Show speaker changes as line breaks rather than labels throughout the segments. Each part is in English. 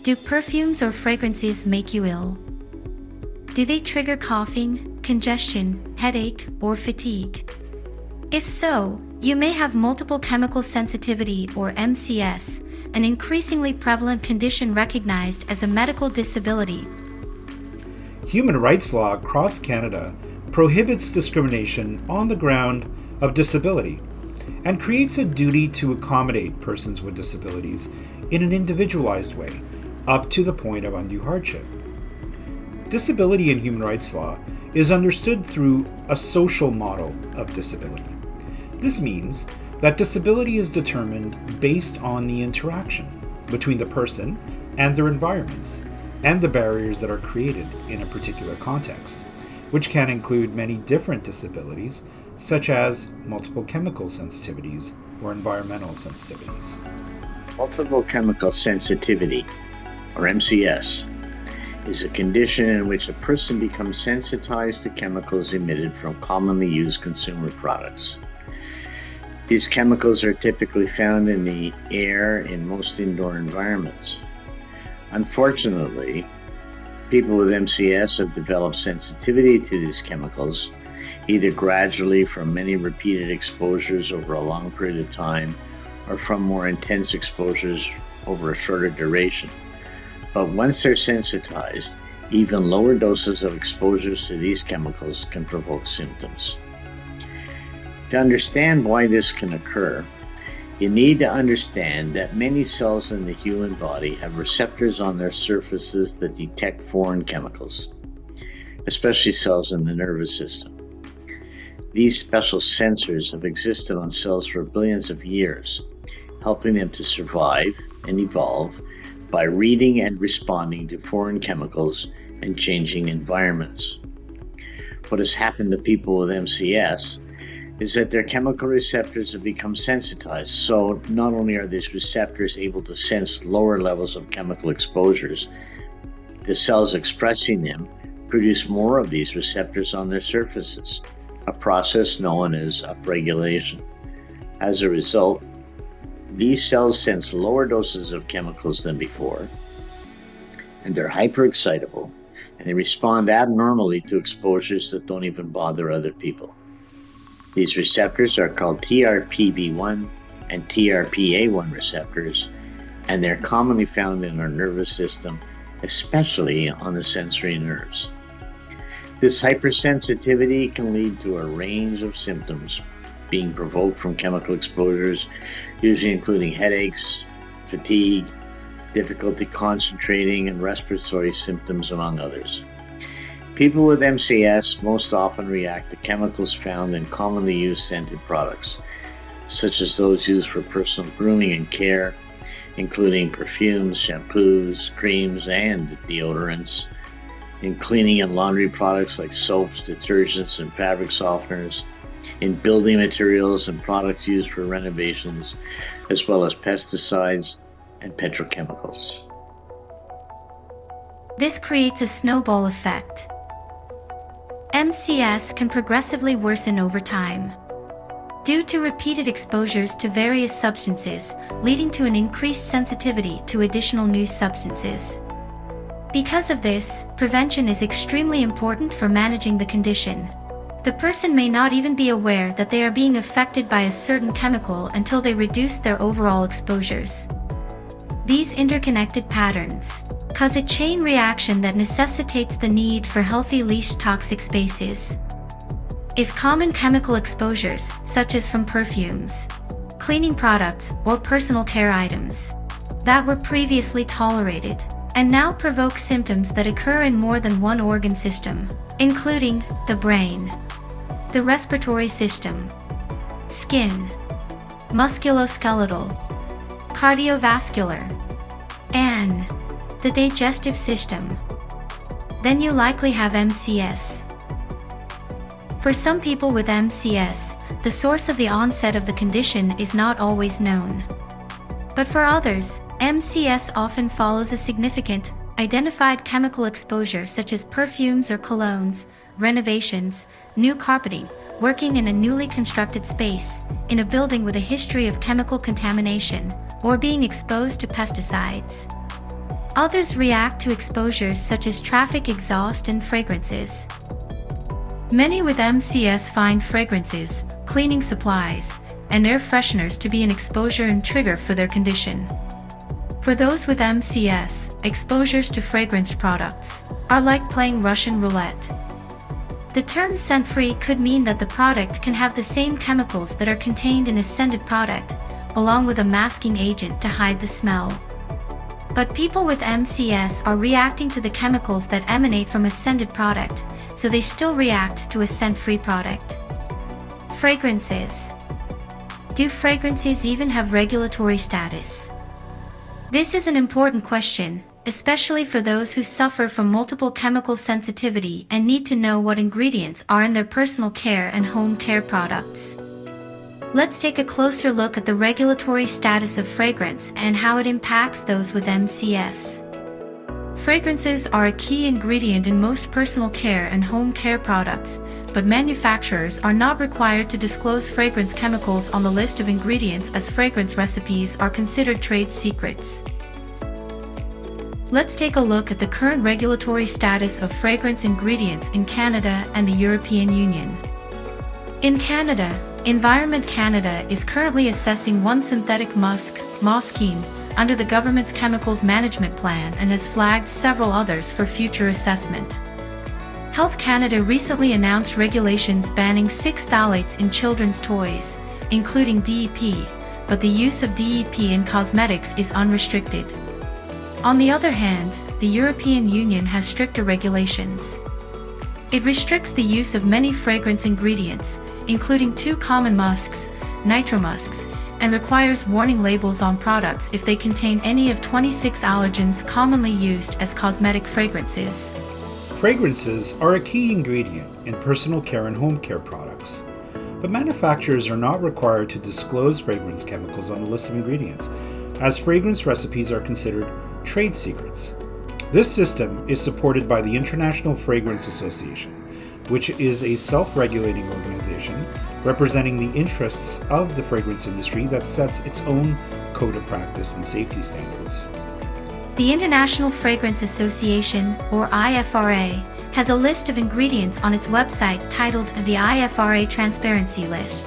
Do perfumes or fragrances make you ill? Do they trigger coughing, congestion, headache, or fatigue? If so, you may have multiple chemical sensitivity or MCS, an increasingly prevalent condition recognized as a medical disability.
Human rights law across Canada prohibits discrimination on the ground of disability and creates a duty to accommodate persons with disabilities in an individualized way, up to the point of undue hardship. Disability in human rights law is understood through a social model of disability. This means that disability is determined based on the interaction between the person and their environments and the barriers that are created in a particular context, which can include many different disabilities, such as multiple chemical sensitivities or environmental sensitivities.
Multiple chemical sensitivity, or MCS, is a condition in which a person becomes sensitized to chemicals emitted from commonly used consumer products. These chemicals are typically found in the air in most indoor environments. Unfortunately, people with MCS have developed sensitivity to these chemicals, either gradually from many repeated exposures over a long period of time, or from more intense exposures over a shorter duration. But once they're sensitized, even lower doses of exposures to these chemicals can provoke symptoms. To understand why this can occur, you need to understand that many cells in the human body have receptors on their surfaces that detect foreign chemicals, especially cells in the nervous system. These special sensors have existed on cells for billions of years, helping them to survive and evolve by reading and responding to foreign chemicals and changing environments. What has happened to people with MCS is that their chemical receptors have become sensitized, so not only are these receptors able to sense lower levels of chemical exposures, the cells expressing them produce more of these receptors on their surfaces, a process known as upregulation. As a result, these cells sense lower doses of chemicals than before, and they're hyperexcitable, and they respond abnormally to exposures that don't even bother other people. These receptors are called TRPV1 and TRPA1 receptors, and they're commonly found in our nervous system, especially on the sensory nerves. This hypersensitivity can lead to a range of symptoms being provoked from chemical exposures, usually including headaches, fatigue, difficulty concentrating, and respiratory symptoms, among others. People with MCS most often react to chemicals found in commonly used scented products, such as those used for personal grooming and care, including perfumes, shampoos, creams, and deodorants, in cleaning and laundry products like soaps, detergents, and fabric softeners, in building materials and products used for renovations, as well as pesticides and petrochemicals.
This creates a snowball effect. MCS can progressively worsen over time due to repeated exposures to various substances, leading to an increased sensitivity to additional new substances. Because of this, prevention is extremely important for managing the condition. The person may not even be aware that they are being affected by a certain chemical until they reduce their overall exposures. These interconnected patterns cause a chain reaction that necessitates the need for healthy least toxic spaces. If common chemical exposures, such as from perfumes, cleaning products, or personal care items that were previously tolerated and now provoke symptoms that occur in more than one organ system, including the brain, the respiratory system, skin, musculoskeletal, cardiovascular, and the digestive system, then you likely have MCS. For some people with MCS, the source of the onset of the condition is not always known. But for others, MCS often follows a significant, identified chemical exposure such as perfumes or colognes, renovations, new carpeting, working in a newly constructed space, in a building with a history of chemical contamination, or being exposed to pesticides. Others react to exposures such as traffic exhaust and fragrances. Many with MCS find fragrances, cleaning supplies, and air fresheners to be an exposure and trigger for their condition. For those with MCS, exposures to fragrance products are like playing Russian roulette. The term scent-free could mean that the product can have the same chemicals that are contained in a scented product, along with a masking agent to hide the smell. But people with MCS are reacting to the chemicals that emanate from a scented product, so they still react to a scent-free product. Fragrances. Do fragrances even have regulatory status? This is an important question, especially for those who suffer from multiple chemical sensitivity and need to know what ingredients are in their personal care and home care products. Let's take a closer look at the regulatory status of fragrance and how it impacts those with MCS. Fragrances are a key ingredient in most personal care and home care products, but manufacturers are not required to disclose fragrance chemicals on the list of ingredients as fragrance recipes are considered trade secrets. Let's take a look at the current regulatory status of fragrance ingredients in Canada and the European Union. In Canada, Environment Canada is currently assessing one synthetic musk, Moskine, under the government's Chemicals Management Plan and has flagged several others for future assessment. Health Canada recently announced regulations banning 6 phthalates in children's toys, including DEP, but the use of DEP in cosmetics is unrestricted. On the other hand, the European Union has stricter regulations. It restricts the use of many fragrance ingredients, including 2 common musks, nitromusks, and requires warning labels on products if they contain any of 26 allergens commonly used as cosmetic fragrances.
Fragrances are a key ingredient in personal care and home care products, but manufacturers are not required to disclose fragrance chemicals on the list of ingredients, as fragrance recipes are considered trade secrets. This system is supported by the International Fragrance Association, which is a self-regulating organization representing the interests of the fragrance industry that sets its own code of practice and safety standards.
The International Fragrance Association, or IFRA, has a list of ingredients on its website titled the IFRA Transparency List.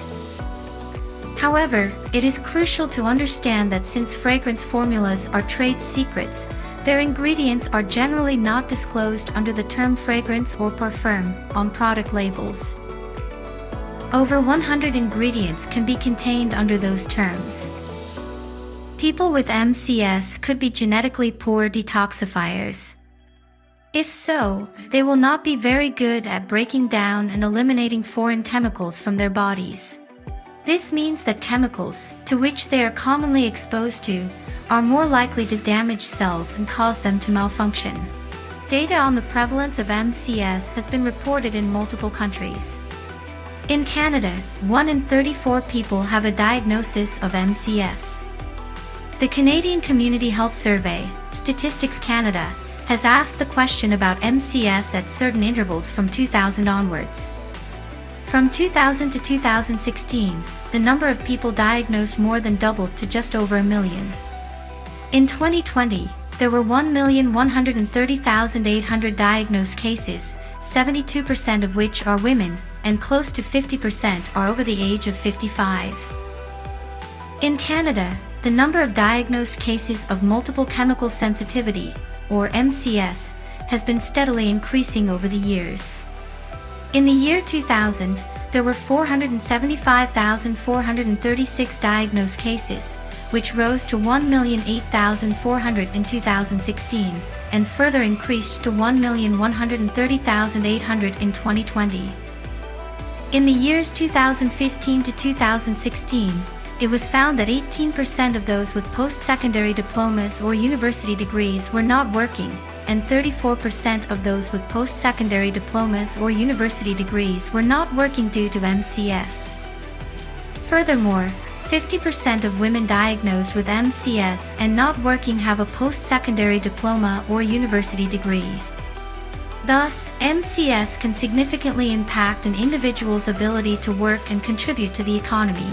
However, it is crucial to understand that since fragrance formulas are trade secrets, their ingredients are generally not disclosed under the term fragrance or parfum on product labels. Over 100 ingredients can be contained under those terms. People with MCS could be genetically poor detoxifiers. If so, they will not be very good at breaking down and eliminating foreign chemicals from their bodies. This means that chemicals, to which they are commonly exposed to, are more likely to damage cells and cause them to malfunction. Data on the prevalence of MCS has been reported in multiple countries. In Canada, 1 in 34 people have a diagnosis of MCS. The Canadian Community Health Survey, Statistics Canada, has asked the question about MCS at certain intervals from 2000 onwards. From 2000 to 2016, the number of people diagnosed more than doubled to just over 1 million. In 2020, there were 1,130,800 diagnosed cases, 72% of which are women, and close to 50% are over the age of 55. In Canada, the number of diagnosed cases of multiple chemical sensitivity, or MCS, has been steadily increasing over the years. In the year 2000, there were 475,436 diagnosed cases, which rose to 1,008,400 in 2016, and further increased to 1,130,800 in 2020. In the years 2015 to 2016, it was found that 18% of those with post-secondary diplomas or university degrees were not working, and 34% of those with post-secondary diplomas or university degrees were not working due to MCS. Furthermore, 50% of women diagnosed with MCS and not working have a post-secondary diploma or university degree. Thus, MCS can significantly impact an individual's ability to work and contribute to the economy.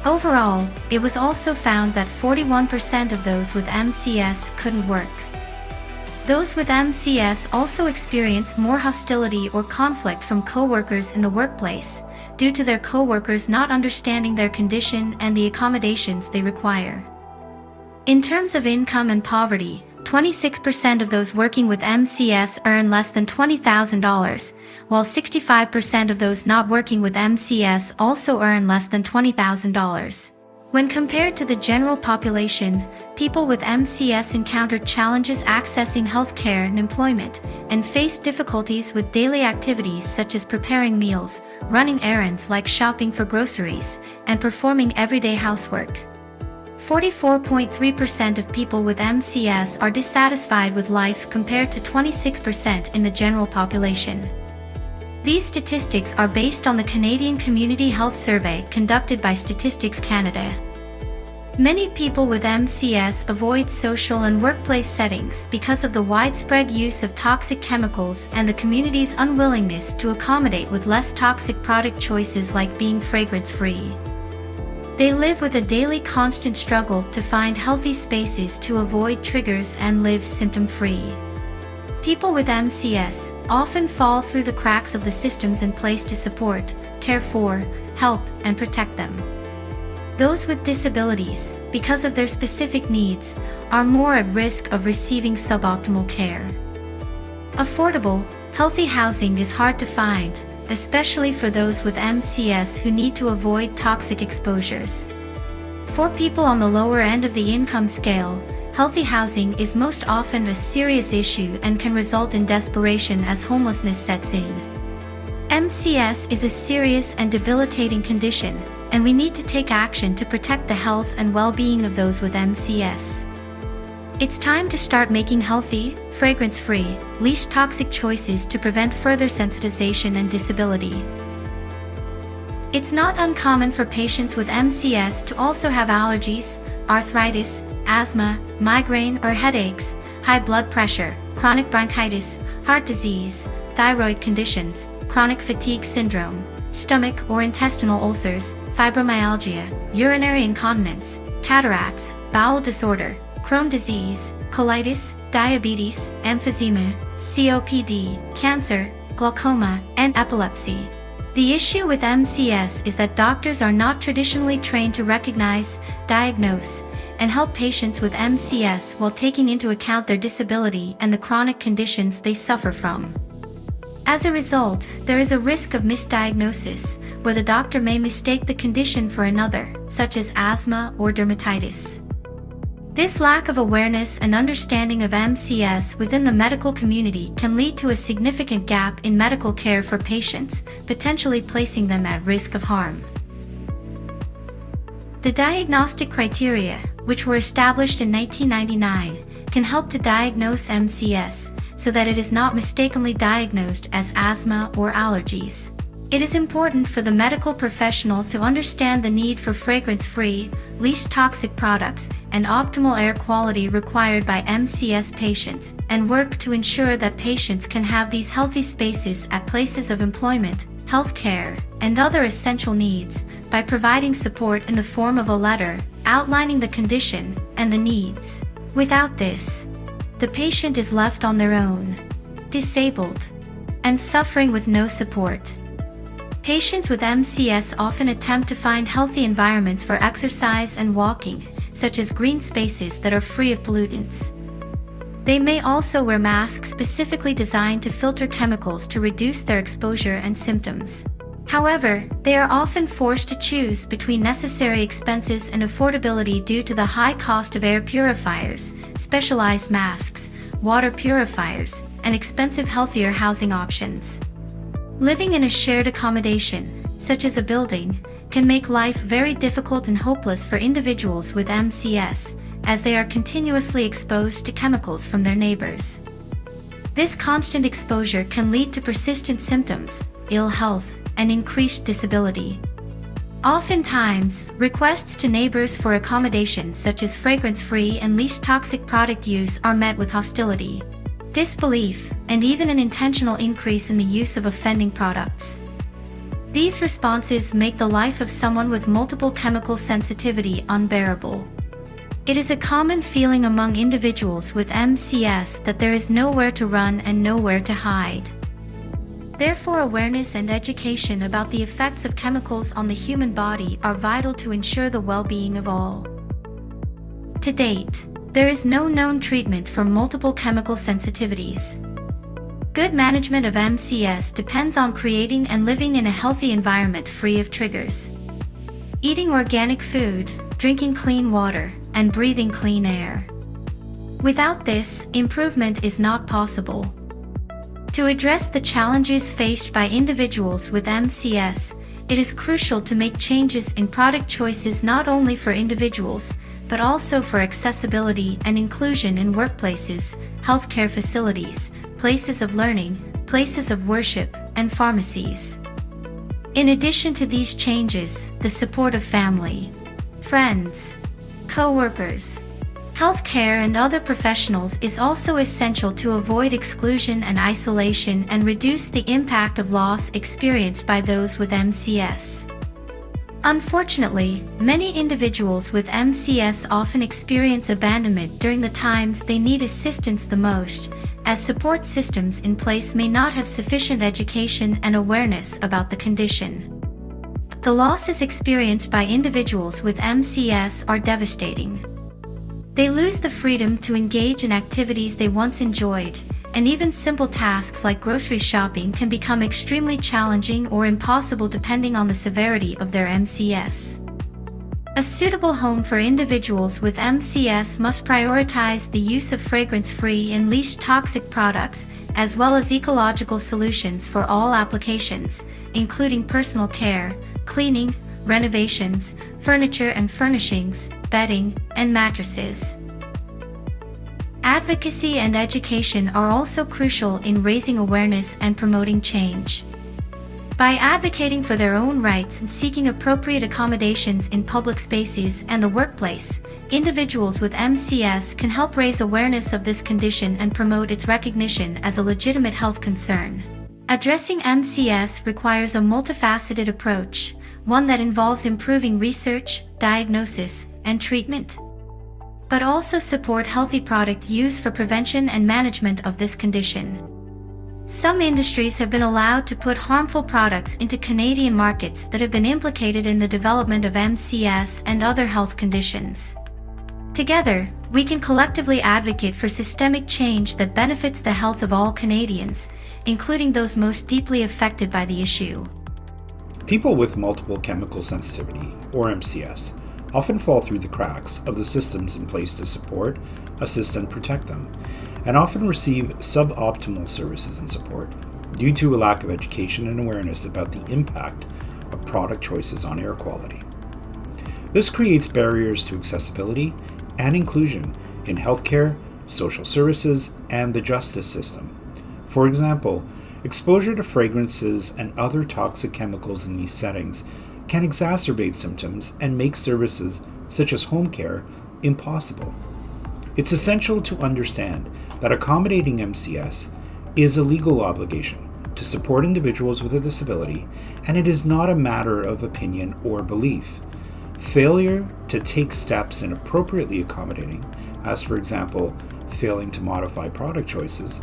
Overall, it was also found that 41% of those with MCS couldn't work. Those with MCS also experience more hostility or conflict from coworkers in the workplace, due to their coworkers not understanding their condition and the accommodations they require. In terms of income and poverty, 26% of those working with MCS earn less than $20,000, while 65% of those not working with MCS also earn less than $20,000. When compared to the general population, people with MCS encounter challenges accessing health care and employment, and face difficulties with daily activities such as preparing meals, running errands like shopping for groceries, and performing everyday housework. 44.3% of people with MCS are dissatisfied with life compared to 26% in the general population. These statistics are based on the Canadian Community Health Survey conducted by Statistics Canada. Many people with MCS avoid social and workplace settings because of the widespread use of toxic chemicals and the community's unwillingness to accommodate with less toxic product choices like being fragrance-free. They live with a daily constant struggle to find healthy spaces to avoid triggers and live symptom-free. People with MCS often fall through the cracks of the systems in place to support, care for, help, and protect them. Those with disabilities, because of their specific needs, are more at risk of receiving suboptimal care. Affordable, healthy housing is hard to find, especially for those with MCS who need to avoid toxic exposures. For people on the lower end of the income scale, healthy housing is most often a serious issue and can result in desperation as homelessness sets in. MCS is a serious and debilitating condition, and we need to take action to protect the health and well-being of those with MCS. It's time to start making healthy, fragrance-free, least toxic choices to prevent further sensitization and disability. It's not uncommon for patients with MCS to also have allergies, arthritis, asthma, migraine or headaches, high blood pressure, chronic bronchitis, heart disease, thyroid conditions, chronic fatigue syndrome, stomach or intestinal ulcers, fibromyalgia, urinary incontinence, cataracts, bowel disorder, Crohn's disease, colitis, diabetes, emphysema, COPD, cancer, glaucoma, and epilepsy. The issue with MCS is that doctors are not traditionally trained to recognize, diagnose, and help patients with MCS while taking into account their disability and the chronic conditions they suffer from. As a result, there is a risk of misdiagnosis, where the doctor may mistake the condition for another, such as asthma or dermatitis. This lack of awareness and understanding of MCS within the medical community can lead to a significant gap in medical care for patients, potentially placing them at risk of harm. The diagnostic criteria, which were established in 1999, can help to diagnose MCS, so that it is not mistakenly diagnosed as asthma or allergies. It is important for the medical professional to understand the need for fragrance-free, least toxic products and optimal air quality required by MCS patients, and work to ensure that patients can have these healthy spaces at places of employment, health care, and other essential needs, by providing support in the form of a letter outlining the condition and the needs. Without this, the patient is left on their own, disabled, and suffering with no support. Patients with MCS often attempt to find healthy environments for exercise and walking, such as green spaces that are free of pollutants. They may also wear masks specifically designed to filter chemicals to reduce their exposure and symptoms. However, they are often forced to choose between necessary expenses and affordability due to the high cost of air purifiers, specialized masks, water purifiers, and expensive healthier housing options. Living in a shared accommodation, such as a building, can make life very difficult and hopeless for individuals with MCS, as they are continuously exposed to chemicals from their neighbors. This constant exposure can lead to persistent symptoms, ill health, and increased disability. Oftentimes, requests to neighbors for accommodations such as fragrance-free and least toxic product use are met with hostility, disbelief, and even an intentional increase in the use of offending products. These responses make the life of someone with multiple chemical sensitivity unbearable. It is a common feeling among individuals with MCS that there is nowhere to run and nowhere to hide. Therefore, awareness and education about the effects of chemicals on the human body are vital to ensure the well-being of all. To date, there is no known treatment for multiple chemical sensitivities. Good management of MCS depends on creating and living in a healthy environment free of triggers. Eating organic food, drinking clean water, and breathing clean air. Without this, improvement is not possible. To address the challenges faced by individuals with MCS, it is crucial to make changes in product choices not only for individuals, but also for accessibility and inclusion in workplaces, healthcare facilities, places of learning, places of worship, and pharmacies. In addition to these changes, the support of family, friends, co-workers, healthcare and other professionals is also essential to avoid exclusion and isolation and reduce the impact of loss experienced by those with MCS. Unfortunately, many individuals with MCS often experience abandonment during the times they need assistance the most, as support systems in place may not have sufficient education and awareness about the condition. The losses experienced by individuals with MCS are devastating. They lose the freedom to engage in activities they once enjoyed, and even simple tasks like grocery shopping can become extremely challenging or impossible depending on the severity of their MCS. A suitable home for individuals with MCS must prioritize the use of fragrance-free and least toxic products, as well as ecological solutions for all applications, including personal care, cleaning, renovations, furniture and furnishings, bedding, and mattresses. Advocacy and education are also crucial in raising awareness and promoting change. By advocating for their own rights and seeking appropriate accommodations in public spaces and the workplace, individuals with MCS can help raise awareness of this condition and promote its recognition as a legitimate health concern. Addressing MCS requires a multifaceted approach, one that involves improving research, diagnosis, and treatment, but also support healthy product use for prevention and management of this condition. Some industries have been allowed to put harmful products into Canadian markets that have been implicated in the development of MCS and other health conditions. Together, we can collectively advocate for systemic change that benefits the health of all Canadians, including those most deeply affected by the issue.
People with multiple chemical sensitivity, or MCS, often fall through the cracks of the systems in place to support, assist, and protect them, and often receive suboptimal services and support due to a lack of education and awareness about the impact of product choices on air quality. This creates barriers to accessibility and inclusion in healthcare, social services, and the justice system. For example, exposure to fragrances and other toxic chemicals in these settings can exacerbate symptoms and make services such as home care impossible. It's essential to understand that accommodating MCS is a legal obligation to support individuals with a disability, and it is not a matter of opinion or belief. Failure to take steps in appropriately accommodating, as for example, failing to modify product choices,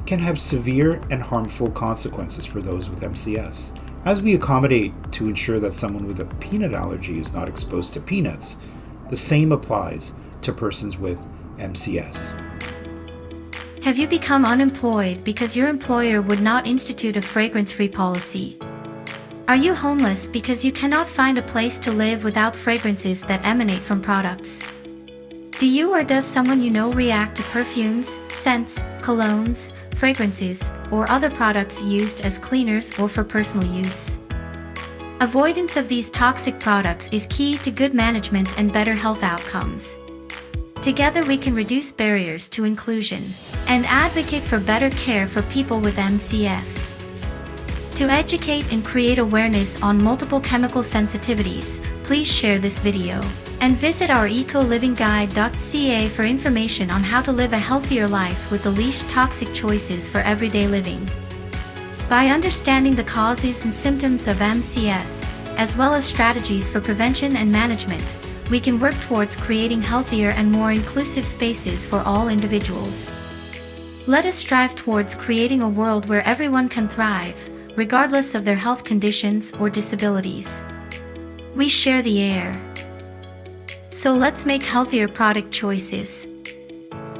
can have severe and harmful consequences for those with MCS. As we accommodate to ensure that someone with a peanut allergy is not exposed to peanuts, the same applies to persons with MCS.
Have you become unemployed because your employer would not institute a fragrance-free policy? Are you homeless because you cannot find a place to live without fragrances that emanate from products? Do you or does someone you know react to perfumes, scents, colognes, fragrances, or other products used as cleaners or for personal use? Avoidance of these toxic products is key to good management and better health outcomes. Together we can reduce barriers to inclusion and advocate for better care for people with MCS. To educate and create awareness on multiple chemical sensitivities, please share this video and visit our ecolivingguide.ca for information on how to live a healthier life with the least toxic choices for everyday living. By understanding the causes and symptoms of MCS, as well as strategies for prevention and management, we can work towards creating healthier and more inclusive spaces for all individuals. Let us strive towards creating a world where everyone can thrive, regardless of their health conditions or disabilities. We share the air. So let's make healthier product choices,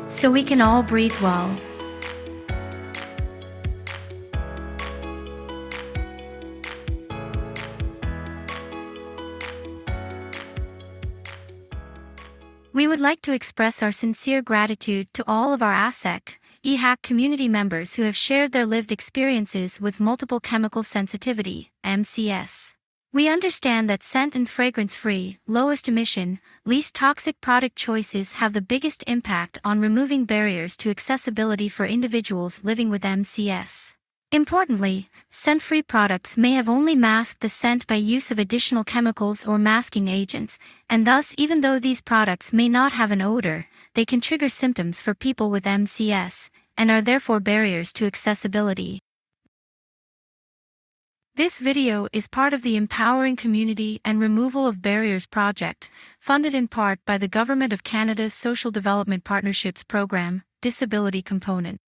so we can all breathe well. We would like to express our sincere gratitude to all of our ASEQ-EHAQ community members who have shared their lived experiences with multiple chemical sensitivity, MCS. We understand that scent and fragrance-free, lowest emission, least toxic product choices have the biggest impact on removing barriers to accessibility for individuals living with MCS. Importantly, scent-free products may have only masked the scent by use of additional chemicals or masking agents, and thus even though these products may not have an odor, they can trigger symptoms for people with MCS, and are therefore barriers to accessibility. This video is part of the Empowering Community and Removal of Barriers project, funded in part by the Government of Canada's Social Development Partnerships Program, Disability Component.